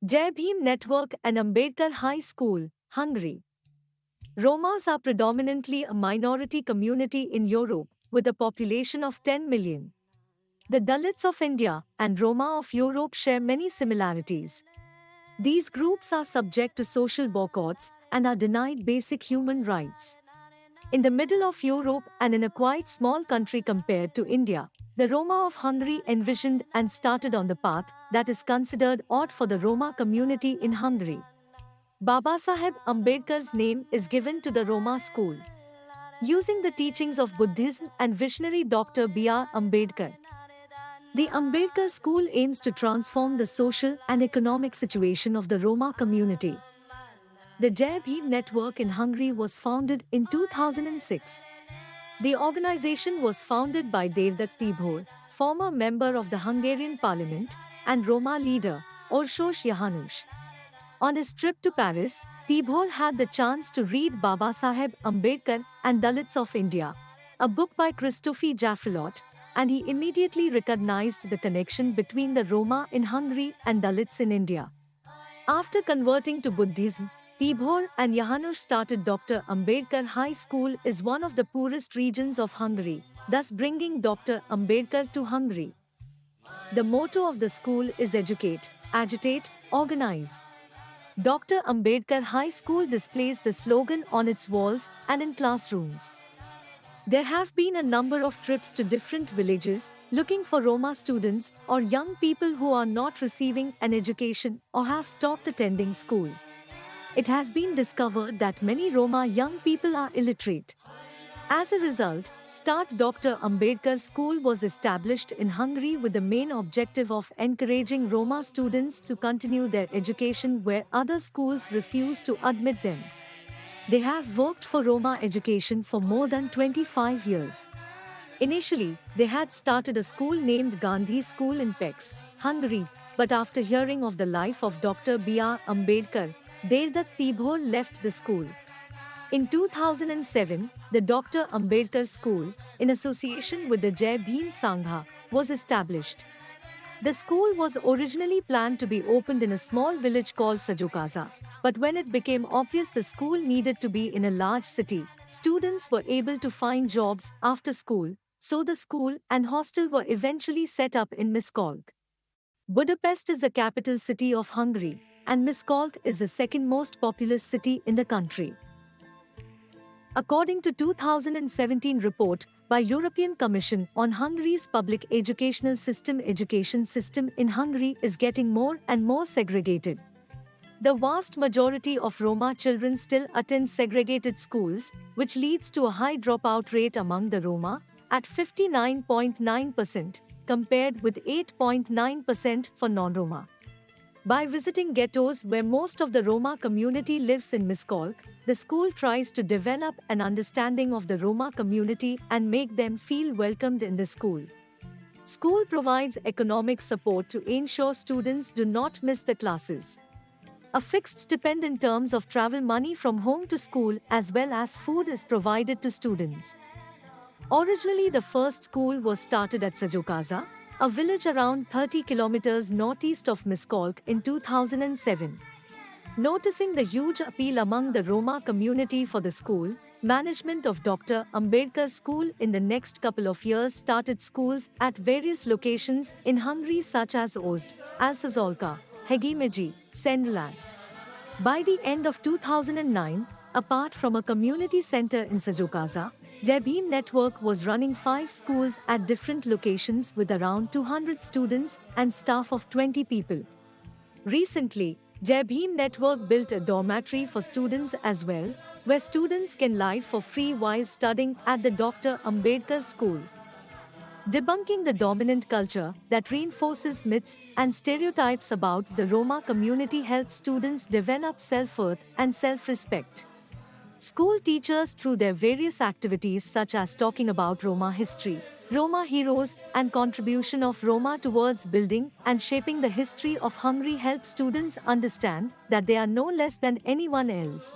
Jai Bhim Network and Ambedkar High School, Hungary. Romas are predominantly a minority community in Europe, with a population of 10 million. The Dalits of India and Roma of Europe share many similarities. These groups are subject to social boycotts and are denied basic human rights. In the middle of Europe and in a quite small country compared to India, the Roma of Hungary envisioned and started on the path that is considered odd for the Roma community in Hungary. Babasaheb Ambedkar's name is given to the Roma school. Using the teachings of Buddhism and visionary Dr. B.R. Ambedkar, the Ambedkar School aims to transform the social and economic situation of the Roma community. The Jai Bhim Network in Hungary was founded in 2006. The organization was founded by Derdak Tibor, former member of the Hungarian parliament, and Roma leader, Orsós János. On his trip to Paris, Tibor had the chance to read Babasaheb Ambedkar and Dalits of India, a book by Christophe Jaffrelot, and he immediately recognized the connection between the Roma in Hungary and Dalits in India. After converting to Buddhism, Tibor and János started Dr. Ambedkar High School is one of the poorest regions of Hungary, thus bringing Dr. Ambedkar to Hungary. The motto of the school is Educate, Agitate, Organize. Dr. Ambedkar High School displays the slogan on its walls and in classrooms. There have been a number of trips to different villages looking for Roma students or young people who are not receiving an education or have stopped attending school. It has been discovered that many Roma young people are illiterate. As a result, Start Dr. Ambedkar School was established in Hungary with the main objective of encouraging Roma students to continue their education where other schools refuse to admit them. They have worked for Roma education for more than 25 years. Initially, they had started a school named Gandhi School in Pecs, Hungary, but after hearing of the life of Dr. B.R. Ambedkar, Derdak Tibor left the school. In 2007, the Dr. Ambedkar School, in association with the Jai Bhim Sangha, was established. The school was originally planned to be opened in a small village called Sajokaza, but when it became obvious the school needed to be in a large city, students were able to find jobs after school, so the school and hostel were eventually set up in Miskolc. Budapest is the capital city of Hungary, and Miskolc is the second most populous city in the country. According to 2017 report by European Commission on Hungary's public educational system in Hungary is getting more and more segregated. The vast majority of Roma children still attend segregated schools, which leads to a high dropout rate among the Roma, at 59.9%, compared with 8.9% for non-Roma. By visiting ghettos where most of the Roma community lives in Miskolc, the school tries to develop an understanding of the Roma community and make them feel welcomed in the school. School provides economic support to ensure students do not miss the classes. A fixed stipend in terms of travel money from home to school as well as food is provided to students. Originally, the first school was started at Sajokaza, a village around 30 kilometers northeast of Miskolc in 2007. Noticing the huge appeal among the Roma community for the school, management of Dr. Ambedkar School in the next couple of years started schools at various locations in Hungary such as Orsós, Alsazolka, Hegimegi, Szendland. By the end of 2009, apart from a community center in Sajokaza, Jai Bhim Network was running 5 schools at different locations with around 200 students and staff of 20 people. Recently, Jai Bhim Network built a dormitory for students as well, where students can live for free while studying at the Dr. Ambedkar School. Debunking the dominant culture that reinforces myths and stereotypes about the Roma community helps students develop self-worth and self-respect. School teachers, through their various activities such as talking about Roma history, Roma heroes, and contribution of Roma towards building and shaping the history of Hungary, help students understand that they are no less than anyone else.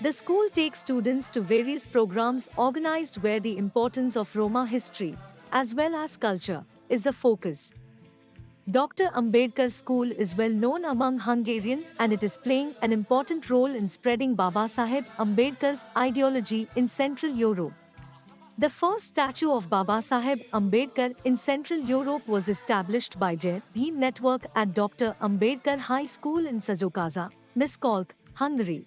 The school takes students to various programs organized where the importance of Roma history, as well as culture, is the focus. Dr. Ambedkar School is well known among Hungarian and it is playing an important role in spreading Babasaheb Ambedkar's ideology in Central Europe. The first statue of Babasaheb Ambedkar in Central Europe was established by Jai Bhim Network at Dr. Ambedkar High School in Sajokaza, Miskolc, Hungary.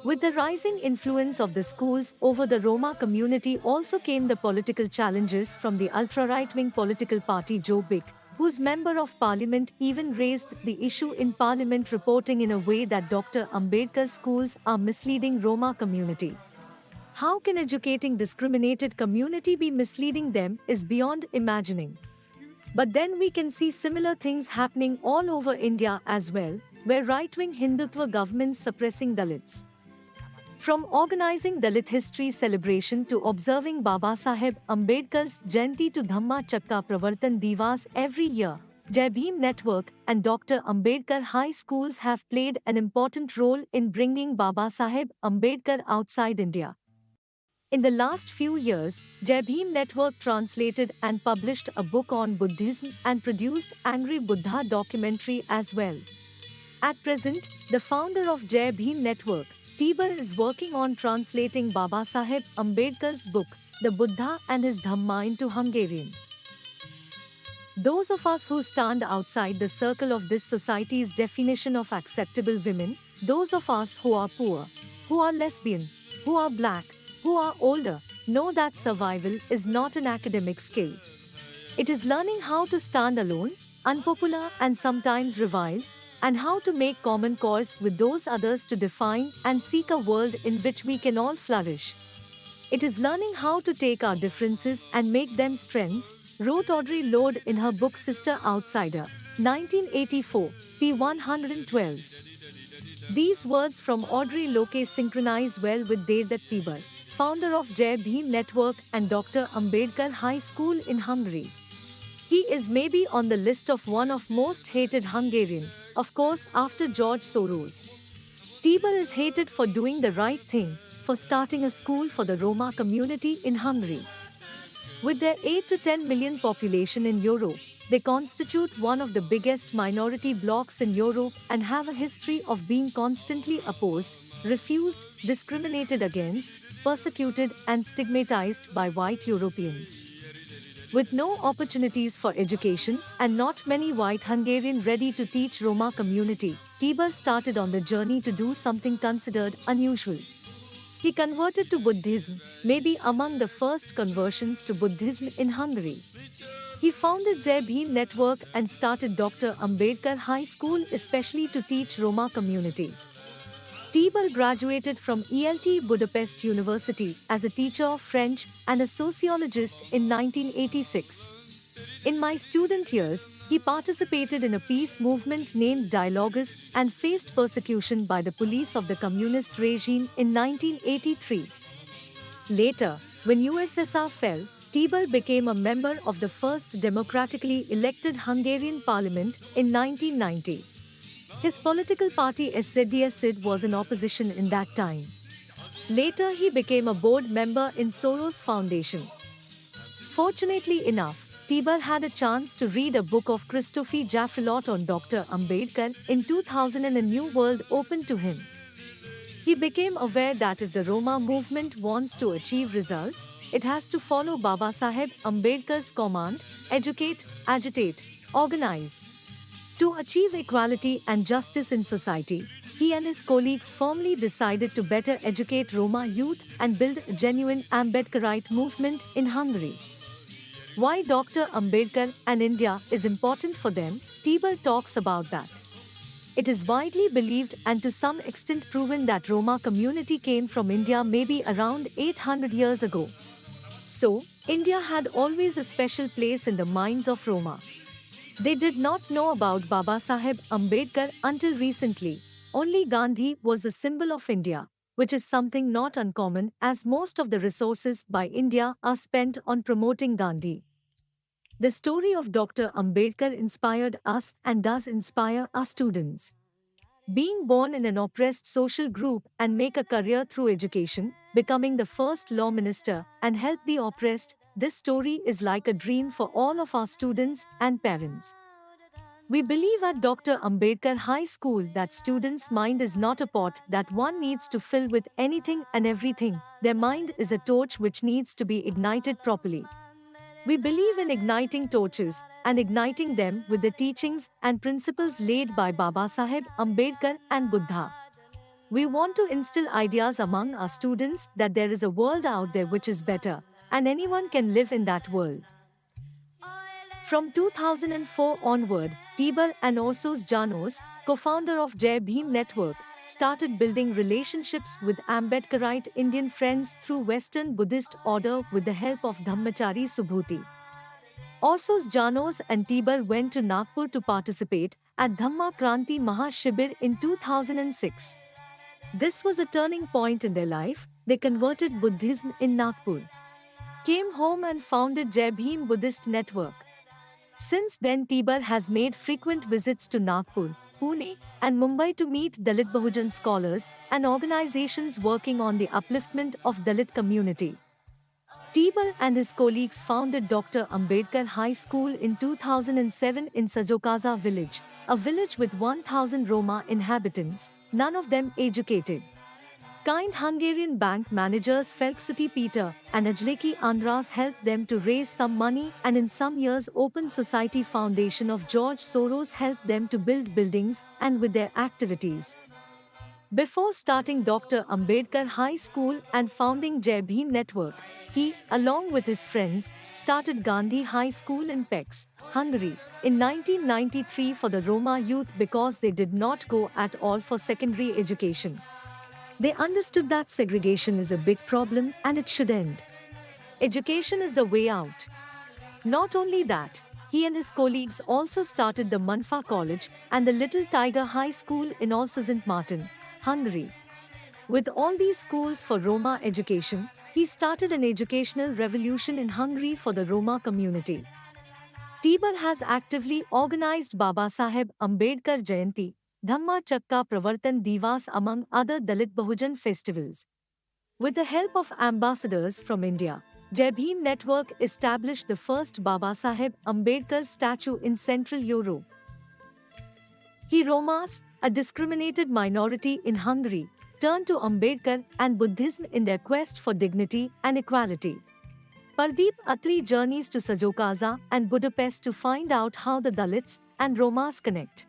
With the rising influence of the schools over the Roma community also came the political challenges from the ultra-right-wing political party Jai Bhim, whose member of parliament even raised the issue in parliament, reporting in a way that Dr. Ambedkar schools are misleading Roma community. How can educating discriminated community be misleading them is beyond imagining. But then we can see similar things happening all over India as well, where right-wing Hindutva governments suppressing Dalits. From organizing Dalit history celebration to observing Babasaheb Ambedkar's Jayanti to Dhamma Chakka Pravartan Divas every year, Jai Bhim Network and Dr. Ambedkar High Schools have played an important role in bringing Babasaheb Ambedkar outside India. In the last few years, Jai Bhim Network translated and published a book on Buddhism and produced Angry Buddha documentary as well. At present, the founder of Jai Bhim Network, Tibor, is working on translating Babasaheb Ambedkar's book, The Buddha and His Dhamma, into Hungarian. Those of us who stand outside the circle of this society's definition of acceptable women, those of us who are poor, who are lesbian, who are black, who are older, know that survival is not an academic skill. It is learning how to stand alone, unpopular and sometimes reviled, and how to make common cause with those others to define and seek a world in which we can all flourish. It is learning how to take our differences and make them strengths, wrote Audre Lorde in her book Sister Outsider, 1984, p. 112. These words from Audre Lorde synchronize well with Derdak Tibor, founder of Jai Bhim Network and Dr. Ambedkar High School in Hungary. He is maybe on the list of one of most hated Hungarian, of course after George Soros. Tibor is hated for doing the right thing, for starting a school for the Roma community in Hungary. With their 8 to 10 million population in Europe, they constitute one of the biggest minority blocs in Europe and have a history of being constantly opposed, refused, discriminated against, persecuted and stigmatized by white Europeans. With no opportunities for education and not many white Hungarian ready to teach Roma community, Tibor started on the journey to do something considered unusual. He converted to Buddhism, maybe among the first conversions to Buddhism in Hungary. He founded Jai Bhim Network and started Dr. Ambedkar High School especially to teach Roma community. Tibor graduated from ELT Budapest University as a teacher of French and a sociologist in 1986. In my student years, he participated in a peace movement named Dialogues and faced persecution by the police of the communist regime in 1983. Later, when USSR fell, Tibor became a member of the first democratically elected Hungarian parliament in 1990. His political party SZDSZ was in opposition in that time. Later he became a board member in Soros Foundation. Fortunately enough, Tibor had a chance to read a book of Christophe Jaffrelot on Dr. Ambedkar in 2000 and a new world opened to him. He became aware that if the Roma movement wants to achieve results, it has to follow Babasaheb Ambedkar's command, educate, agitate, organize. To achieve equality and justice in society, he and his colleagues firmly decided to better educate Roma youth and build a genuine Ambedkarite movement in Hungary. Why Dr. Ambedkar and India is important for them, Tibor talks about that. It is widely believed and to some extent proven that Roma community came from India maybe around 800 years ago. So, India had always a special place in the minds of Roma. They did not know about Babasaheb Ambedkar until recently. Only Gandhi was the symbol of India, which is something not uncommon as most of the resources by India are spent on promoting Gandhi. The story of Dr. Ambedkar inspired us and does inspire our students. Being born in an oppressed social group and make a career through education, becoming the first law minister and help the oppressed, this story is like a dream for all of our students and parents. We believe at Dr. Ambedkar High School that students' mind is not a pot that one needs to fill with anything and everything. Their mind is a torch which needs to be ignited properly. We believe in igniting torches and igniting them with the teachings and principles laid by Baba Saheb Ambedkar and Buddha. We want to instill ideas among our students that there is a world out there which is better, and anyone can live in that world. From 2004 onward, Tibor and Orsós János, co-founder of Jai Bhim Network, started building relationships with Ambedkarite Indian friends through Western Buddhist order with the help of Dhammachari Subhuti. Orsós János and Tibor went to Nagpur to participate at Dhamma Kranti Mahashibir in 2006. This was a turning point in their life. They converted Buddhism in Nagpur, came home and founded Jai Bhim Buddhist Network. Since then, Tibor has made frequent visits to Nagpur, Pune, and Mumbai to meet Dalit Bahujan scholars and organizations working on the upliftment of Dalit community. Tibor and his colleagues founded Dr. Ambedkar High School in 2007 in Sajokaza village, a village with 1,000 Roma inhabitants, none of them educated. Kind Hungarian bank managers Felksuti Peter and Ajleki Andras helped them to raise some money, and in some years Open Society Foundation of George Soros helped them to build buildings and with their activities. Before starting Dr. Ambedkar High School and founding Jai Bhim Network, he, along with his friends, started Gandhi High School in Pecs, Hungary, in 1993 for the Roma youth because they did not go at all for secondary education. They understood that segregation is a big problem and it should end. Education is the way out. Not only that, he and his colleagues also started the Manfa College and the Little Tiger High School in St. Martin, Hungary. With all these schools for Roma education, he started an educational revolution in Hungary for the Roma community. Tibor has actively organized Baba Saheb Ambedkar Jayanti, Dhamma Chakka Pravartan Divas among other Dalit Bahujan festivals. With the help of ambassadors from India, Jai Bhim Network established the first Baba Saheb Ambedkar statue in Central Europe. He Romas, a discriminated minority in Hungary, turned to Ambedkar and Buddhism in their quest for dignity and equality. Pardeep Atri journeys to Sajokaza and Budapest to find out how the Dalits and Romas connect.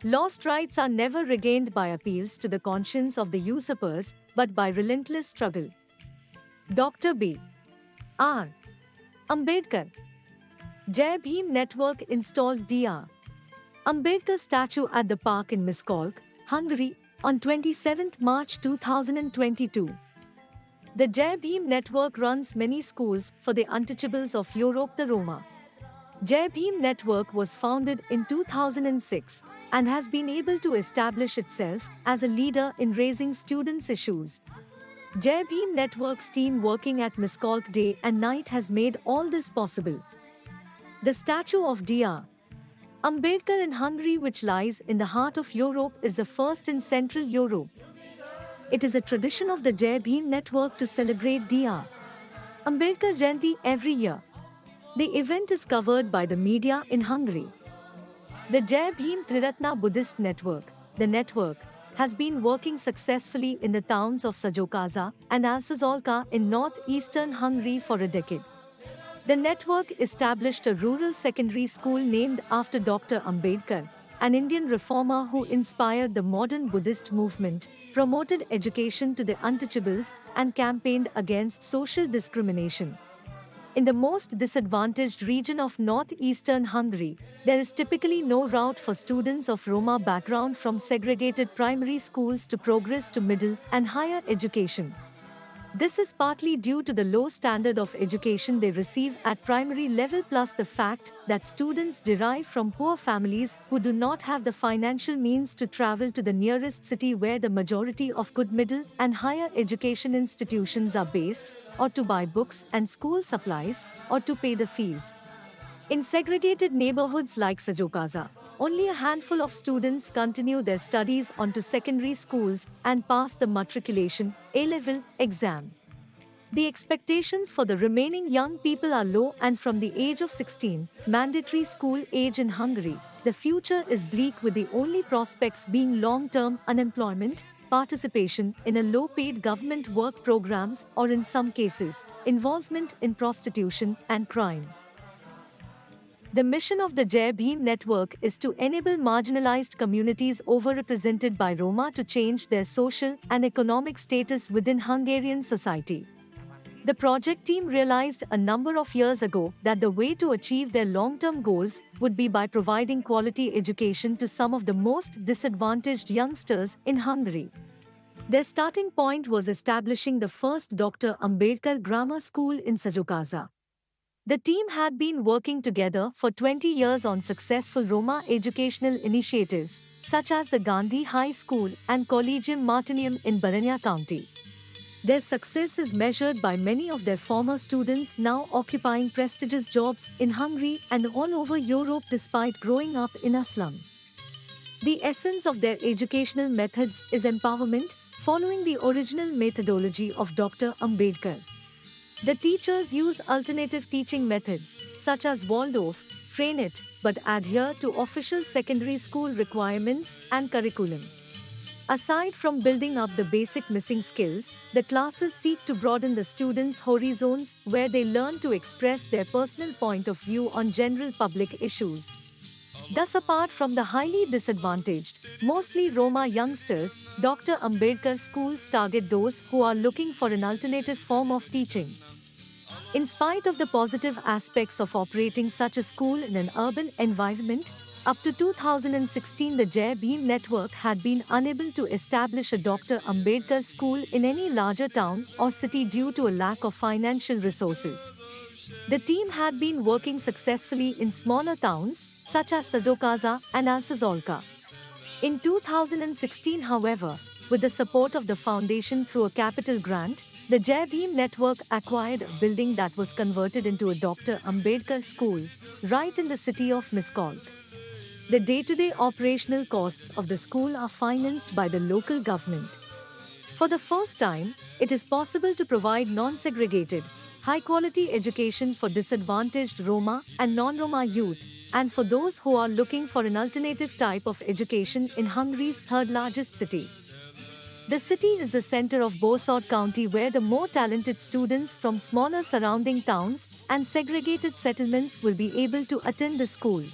Lost rights are never regained by appeals to the conscience of the usurpers, but by relentless struggle. Dr. B. R. Ambedkar. Jai Bhim Network installed Dr. Ambedkar statue at the park in Miskolc, Hungary, on 27 March 2022. The Jai Bhim Network runs many schools for the untouchables of Europe, the Roma. Jai Bhim Network was founded in 2006 and has been able to establish itself as a leader in raising students' issues. Jai Bhim Network's team working at Miskolc day and night has made all this possible. The statue of Dr. Ambedkar in Hungary, which lies in the heart of Europe, is the first in Central Europe. It is a tradition of the Jai Bhim Network to celebrate Dr. Ambedkar Jayanti every year. The event is covered by the media in Hungary. The Jai Bhim Triratna Buddhist Network, the network, has been working successfully in the towns of Sajokaza and Alsazolka in northeastern Hungary for a decade. The network established a rural secondary school named after Dr. Ambedkar, an Indian reformer who inspired the modern Buddhist movement, promoted education to the untouchables, and campaigned against social discrimination. In the most disadvantaged region of northeastern Hungary, there is typically no route for students of Roma background from segregated primary schools to progress to middle and higher education. This is partly due to the low standard of education they receive at primary level, plus the fact that students derive from poor families who do not have the financial means to travel to the nearest city where the majority of good middle and higher education institutions are based, or to buy books and school supplies, or to pay the fees. In segregated neighborhoods like Sajokaza, only a handful of students continue their studies onto secondary schools and pass the matriculation A-level exam. The expectations for the remaining young people are low, and from the age of 16, mandatory school age in Hungary, the future is bleak with the only prospects being long-term unemployment, participation in a low-paid government work programs or in some cases, involvement in prostitution and crime. The mission of the Jai Bhim network is to enable marginalized communities overrepresented by Roma to change their social and economic status within Hungarian society. The project team realized a number of years ago that the way to achieve their long-term goals would be by providing quality education to some of the most disadvantaged youngsters in Hungary. Their starting point was establishing the first Dr. Ambedkar Grammar School in Sajokaza. The team had been working together for 20 years on successful Roma educational initiatives, such as the Gandhi High School and Collegium Martinium in Baranya County. Their success is measured by many of their former students now occupying prestigious jobs in Hungary and all over Europe despite growing up in a slum. The essence of their educational methods is empowerment, following the original methodology of Dr. Ambedkar. The teachers use alternative teaching methods, such as Waldorf, Freinet, but adhere to official secondary school requirements and curriculum. Aside from building up the basic missing skills, the classes seek to broaden the students' horizons where they learn to express their personal point of view on general public issues. Thus, apart from the highly disadvantaged, mostly Roma youngsters, Dr. Ambedkar schools target those who are looking for an alternative form of teaching. In spite of the positive aspects of operating such a school in an urban environment, up to 2016 the Jai Bhim network had been unable to establish a Dr. Ambedkar school in any larger town or city due to a lack of financial resources. The team had been working successfully in smaller towns such as Sajokaza and Alsazolka. In 2016, however, with the support of the foundation through a capital grant, the Jai Bhim network acquired a building that was converted into a Dr. Ambedkar school, right in the city of Miskolc. The day-to-day operational costs of the school are financed by the local government. For the first time, it is possible to provide non-segregated, high-quality education for disadvantaged Roma and non-Roma youth, and for those who are looking for an alternative type of education in Hungary's third-largest city. The city is the center of Orsós County where the more talented students from smaller surrounding towns and segregated settlements will be able to attend the school.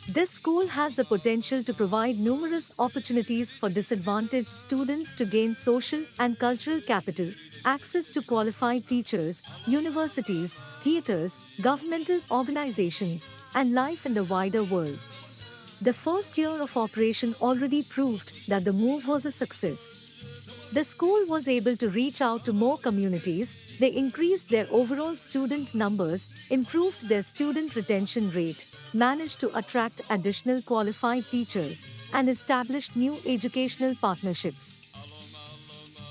This school has the potential to provide numerous opportunities for disadvantaged students to gain social and cultural capital, access to qualified teachers, universities, theaters, governmental organizations, and life in the wider world. The first year of operation already proved that the move was a success. The school was able to reach out to more communities, they increased their overall student numbers, improved their student retention rate, managed to attract additional qualified teachers, and established new educational partnerships.